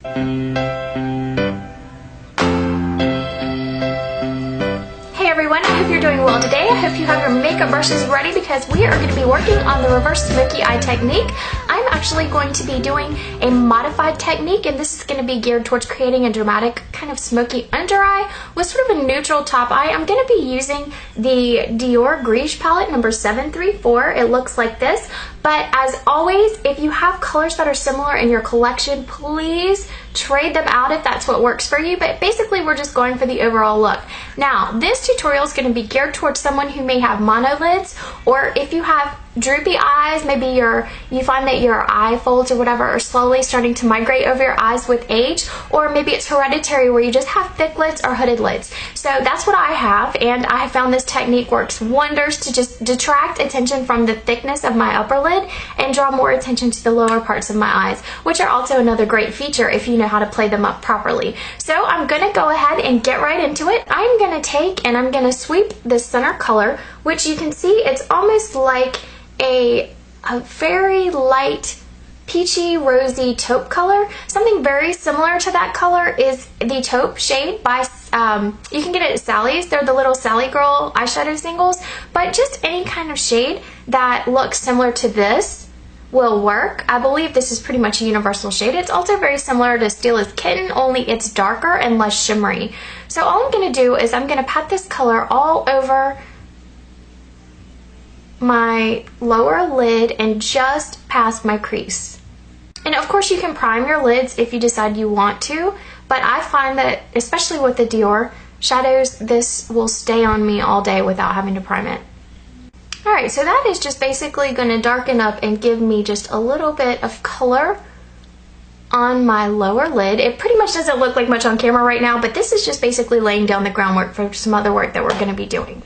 Hey everyone, I hope you're doing well today. I hope you have your makeup brushes ready because we are going to be working on the reverse smoky eye technique. I'm actually going to be doing a modified technique, and this is going to be geared towards creating a dramatic kind of smoky under eye with sort of a neutral top eye. I'm going to be using the Dior Grege palette number 734. It looks like this. But as always, if you have colors that are similar in your collection, please trade them out if that's what works for you. But basically, we're just going for the overall look. Now, this tutorial is going to be geared towards someone who may have monolids, or if you have droopy eyes, maybe you find that your eye folds or whatever are slowly starting to migrate over your eyes with age, or maybe it's hereditary where you just have thick lids or hooded lids. So that's what I have, and I have found this technique works wonders to just detract attention from the thickness of my upper lid and draw more attention to the lower parts of my eyes, which are also another great feature if you know how to play them up properly. So I'm going to go ahead and get right into it. I'm going to take and I'm going to sweep the center color, which you can see it's almost like a very light peachy rosy taupe color. Something very similar to that color is the taupe shade by you can get it at Sally's. They're the little Sally Girl eyeshadow singles, but just any kind of shade that looks similar to this will work. I believe this is pretty much a universal shade. It's also very similar to Steel is Kitten, only it's darker and less shimmery. So all I'm going to do is I'm going to pat this color all over my lower lid and just past my crease. And of course you can prime your lids if you decide you want to, but I find that especially with the Dior shadows, this will stay on me all day without having to prime it. Alright, so that is just basically going to darken up and give me just a little bit of color on my lower lid. It pretty much doesn't look like much on camera right now, but this is just basically laying down the groundwork for some other work that we're going to be doing.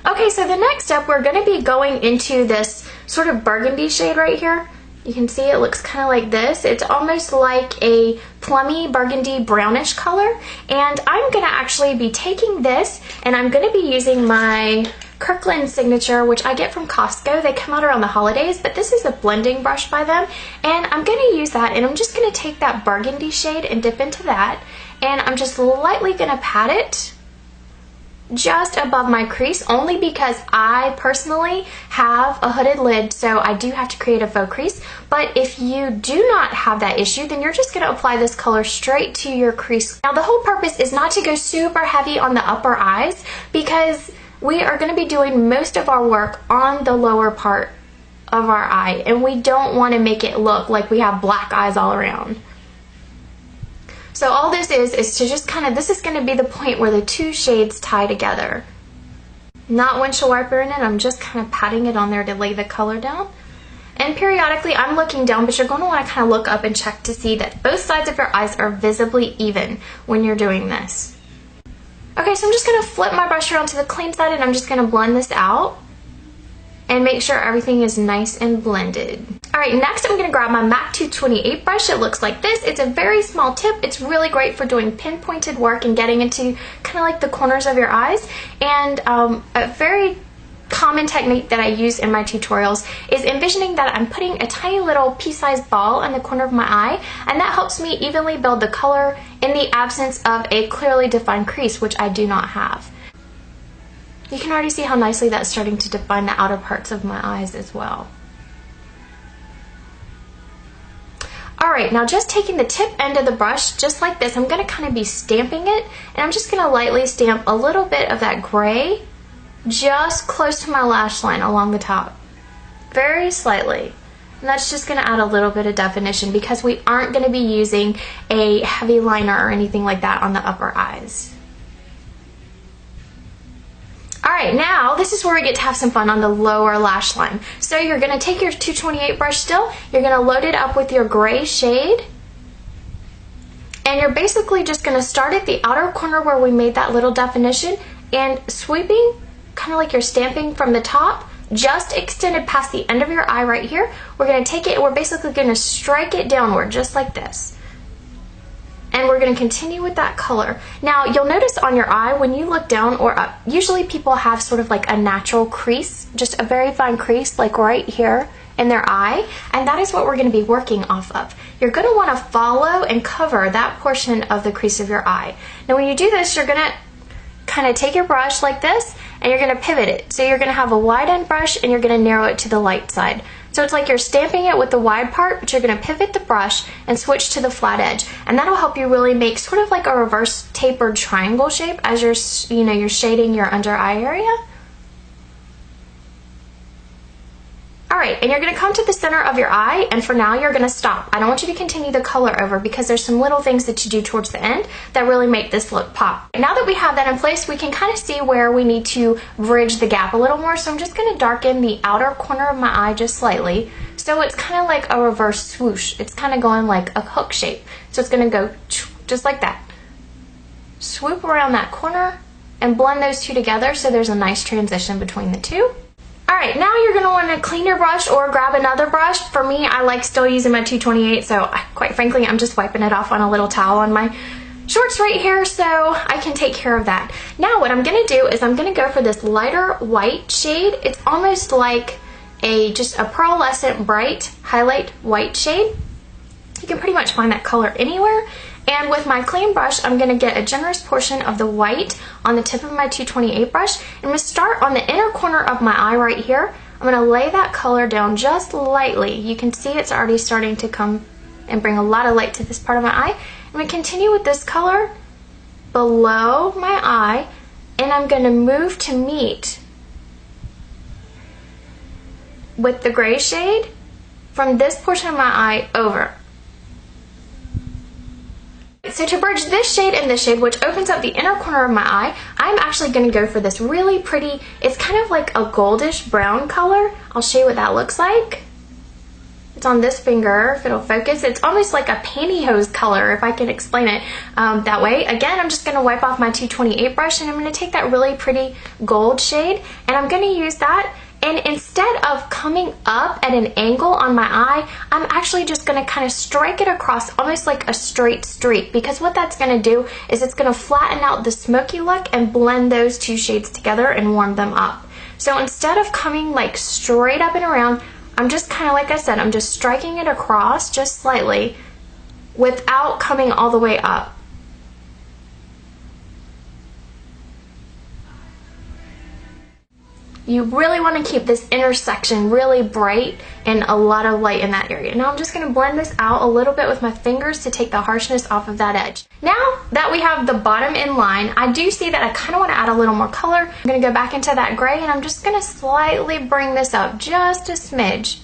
Okay, so the next step, we're going to be going into this sort of burgundy shade right here. You can see it looks kind of like this. It's almost like a plummy burgundy brownish color. And I'm going to actually be taking this and I'm going to be using my Kirkland Signature, which I get from Costco. They come out around the holidays, but this is a blending brush by them. And I'm going to use that, and I'm just going to take that burgundy shade and dip into that. And I'm just lightly going to pat it just above my crease, only because I personally have a hooded lid, so I do have to create a faux crease. But if you do not have that issue, then you're just going to apply this color straight to your crease. Now the whole purpose is not to go super heavy on the upper eyes, because we are going to be doing most of our work on the lower part of our eye, and we don't want to make it look like we have black eyes all around. So all this is to just kind of, this is going to be the point where the two shades tie together. Not windshield wiper in it, I'm just kind of patting it on there to lay the color down. And periodically I'm looking down, but you're going to want to kind of look up and check to see that both sides of your eyes are visibly even when you're doing this. Okay, so I'm just going to flip my brush around to the clean side and I'm just going to blend this out and make sure everything is nice and blended. Alright, next I'm going to grab my MAC 228 brush. It looks like this. It's a very small tip. It's really great for doing pinpointed work and getting into kind of like the corners of your eyes. And a very common technique that I use in my tutorials is envisioning that I'm putting a tiny little pea-sized ball in the corner of my eye, and that helps me evenly build the color in the absence of a clearly defined crease, which I do not have. You can already see how nicely that's starting to define the outer parts of my eyes as well. Alright, now just taking the tip end of the brush, just like this, I'm going to kind of be stamping it, and I'm just going to lightly stamp a little bit of that gray just close to my lash line along the top. Very slightly. And that's just going to add a little bit of definition because we aren't going to be using a heavy liner or anything like that on the upper eyes. Alright, now this is where we get to have some fun on the lower lash line. So you're going to take your 228 brush still, you're going to load it up with your gray shade, and you're basically just going to start at the outer corner where we made that little definition and sweeping, kind of like you're stamping from the top, just extended past the end of your eye right here. We're going to take it and we're basically going to strike it downward just like this. And we're going to continue with that color. Now you'll notice on your eye when you look down or up, usually people have sort of like a natural crease, just a very fine crease like right here in their eye, and that is what we're going to be working off of. You're going to want to follow and cover that portion of the crease of your eye. Now when you do this, you're going to kind of take your brush like this, and you're going to pivot it. So you're going to have a wide end brush, and you're going to narrow it to the light side. So it's like you're stamping it with the wide part, but you're going to pivot the brush and switch to the flat edge. And that'll help you really make sort of like a reverse tapered triangle shape as you're shading your under eye area. Alright, and you're going to come to the center of your eye, and for now you're going to stop. I don't want you to continue the color over because there's some little things that you do towards the end that really make this look pop. Now that we have that in place, we can kind of see where we need to bridge the gap a little more, so I'm just going to darken the outer corner of my eye just slightly. So it's kind of like a reverse swoosh. It's kind of going like a hook shape. So it's going to go just like that. Swoop around that corner and blend those two together so there's a nice transition between the two. Alright, now you're going to want to clean your brush or grab another brush. For me, I like still using my 228, so quite frankly, I'm just wiping it off on a little towel on my shorts right here so I can take care of that. Now what I'm going to do is I'm going to go for this lighter white shade. It's almost like just a pearlescent bright highlight white shade. You can pretty much find that color anywhere. And with my clean brush, I'm going to get a generous portion of the white on the tip of my 228 brush. I'm going to start on the inner corner of my eye right here. I'm going to lay that color down just lightly. You can see it's already starting to come and bring a lot of light to this part of my eye. I'm going to continue with this color below my eye, and I'm going to move to meet with the gray shade from this portion of my eye over. So to bridge this shade and this shade, which opens up the inner corner of my eye, I'm actually going to go for this really pretty, it's kind of like a goldish brown color. I'll show you what that looks like. It's on this finger, if it'll focus. It's almost like a pantyhose color, if I can explain it that way. Again, I'm just going to wipe off my 228 brush, and I'm going to take that really pretty gold shade, and I'm going to use that. And instead of coming up at an angle on my eye, I'm actually just going to kind of strike it across almost like a straight streak, because what that's going to do is it's going to flatten out the smoky look and blend those two shades together and warm them up. So instead of coming like straight up and around, I'm just kind of, like I said, I'm just striking it across just slightly without coming all the way up. You really want to keep this intersection really bright and a lot of light in that area. Now I'm just going to blend this out a little bit with my fingers to take the harshness off of that edge. Now that we have the bottom in line, I do see that I kind of want to add a little more color. I'm going to go back into that gray, and I'm just going to slightly bring this up just a smidge.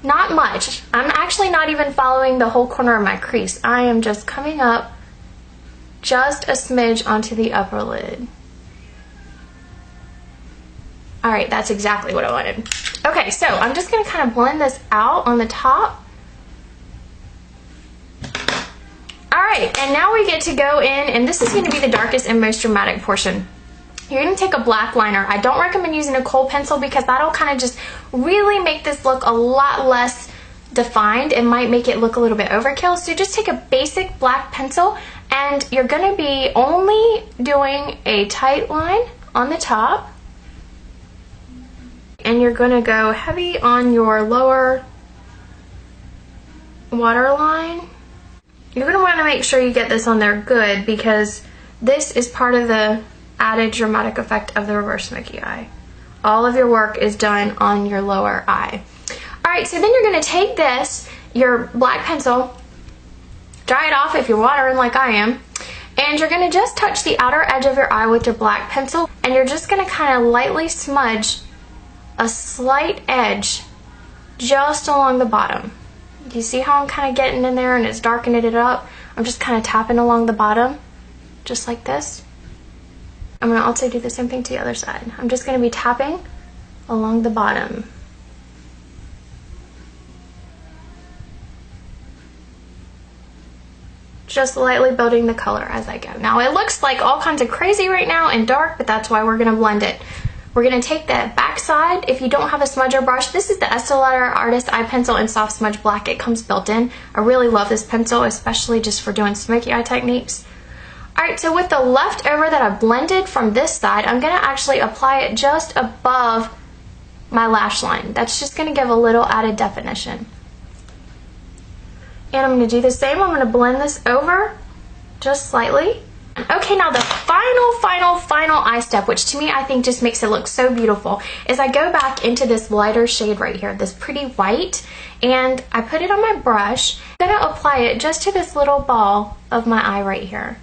Not much. I'm actually not even following the whole corner of my crease. I am just coming up just a smidge onto the upper lid. Alright, that's exactly what I wanted. Okay, so I'm just going to kind of blend this out on the top. Alright, and now we get to go in, and this is going to be the darkest and most dramatic portion. You're going to take a black liner. I don't recommend using a kohl pencil because that'll kind of just really make this look a lot less defined. It might make it look a little bit overkill. So just take a basic black pencil, and you're going to be only doing a tight line on the top, and you're going to go heavy on your lower waterline. You're going to want to make sure you get this on there good, because this is part of the added dramatic effect of the reverse smoky eye. All of your work is done on your lower eye. Alright, so then you're going to take this, your black pencil, dry it off if you're watering like I am, and you're going to just touch the outer edge of your eye with your black pencil, and you're just going to kind of lightly smudge a slight edge just along the bottom. You see how I'm kind of getting in there and it's darkening it up? I'm just kind of tapping along the bottom, just like this. I'm going to also do the same thing to the other side. I'm just going to be tapping along the bottom. Just lightly building the color as I go. Now it looks like all kinds of crazy right now and dark, but that's why we're going to blend it. We're going to take that back side. If you don't have a smudger brush, this is the Estee Lauder Artist Eye Pencil in Soft Smudge Black. It comes built in. I really love this pencil, especially just for doing smoky eye techniques. Alright, so with the leftover that I blended from this side, I'm going to actually apply it just above my lash line. That's just going to give a little added definition. And I'm going to do the same. I'm going to blend this over just slightly. Okay, now the final eye step, which to me I think just makes it look so beautiful, is I go back into this lighter shade right here, this pretty white, and I put it on my brush. I'm going to apply it just to this little ball of my eye right here.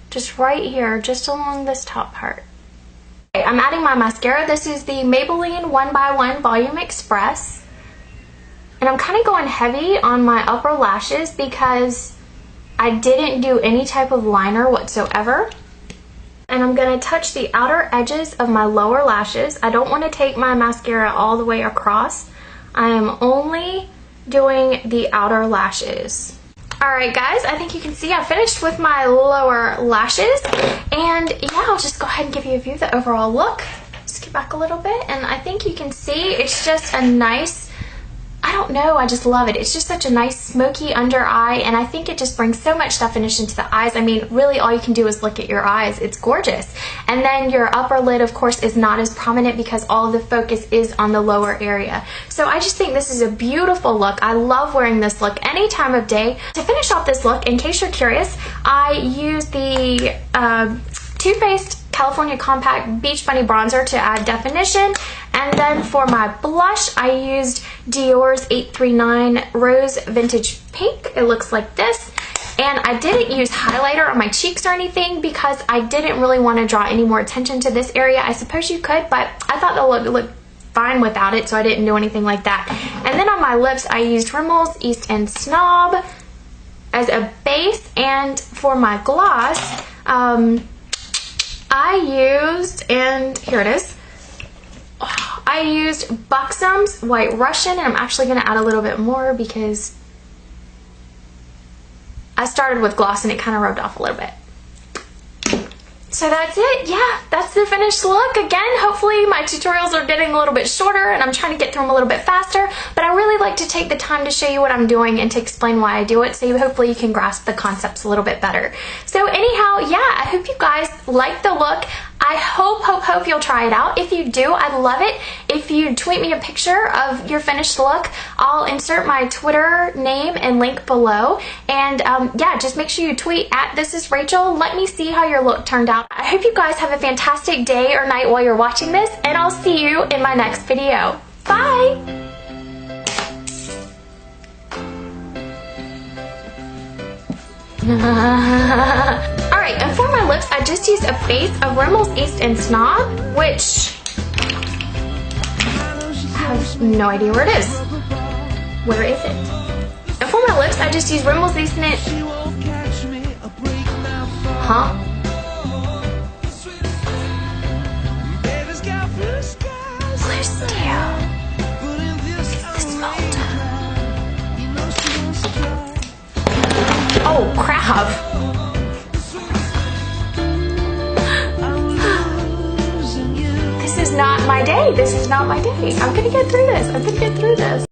Just right here, just along this top part. Okay, I'm adding my mascara. This is the Maybelline 1x1 Volume Express. And I'm kind of going heavy on my upper lashes because I didn't do any type of liner whatsoever. And I'm going to touch the outer edges of my lower lashes. I don't want to take my mascara all the way across. I am only doing the outer lashes. Alright guys, I think you can see I finished with my lower lashes, and yeah, I'll just go ahead and give you a view of the overall look. Skip back a little bit, and I think you can see it's just a nice, I don't know, I just love it. It's just such a nice smoky under eye, and I think it just brings so much definition to the eyes. I mean, really all you can do is look at your eyes. It's gorgeous. And then your upper lid, of course, is not as prominent because all of the focus is on the lower area. So I just think this is a beautiful look. I love wearing this look any time of day. To finish off this look, in case you're curious, I use the Too Faced California Compact Beach Bunny Bronzer to add definition. And then for my blush, I used Dior's 839 Rose Vintage Pink. It looks like this. And I didn't use highlighter on my cheeks or anything because I didn't really want to draw any more attention to this area. I suppose you could, but I thought the look looked fine without it, so I didn't do anything like that. And then on my lips, I used Rimmel's East End Snob as a base. And for my gloss, I used, and here it is, I used Buxom's White Russian, and I'm actually going to add a little bit more because I started with gloss and it kind of rubbed off a little bit. So that's it. Yeah, that's the finished look. Again, hopefully my tutorials are getting a little bit shorter and I'm trying to get through them a little bit faster, but I really like to take the time to show you what I'm doing and to explain why I do it, so hopefully you can grasp the concepts a little bit better. So anyhow, yeah, I hope you guys like the look. I hope you'll try it out. If you do, I'd love it if you tweet me a picture of your finished look. I'll insert my Twitter name and link below. And yeah, just make sure you tweet at @thisisrachel. Let me see how your look turned out. I hope you guys have a fantastic day or night while you're watching this, and I'll see you in my next video. Bye! Alright, and for my lips, I just used a base of Rimmel's East End Snob, which I have no idea where it is. Where is it? And for my lips, I just used Rimmel's East End... Huh? Blue Steel. Is this mold? Oh, crap. This is not my day. This is not my day. I'm gonna get through this. I'm gonna get through this.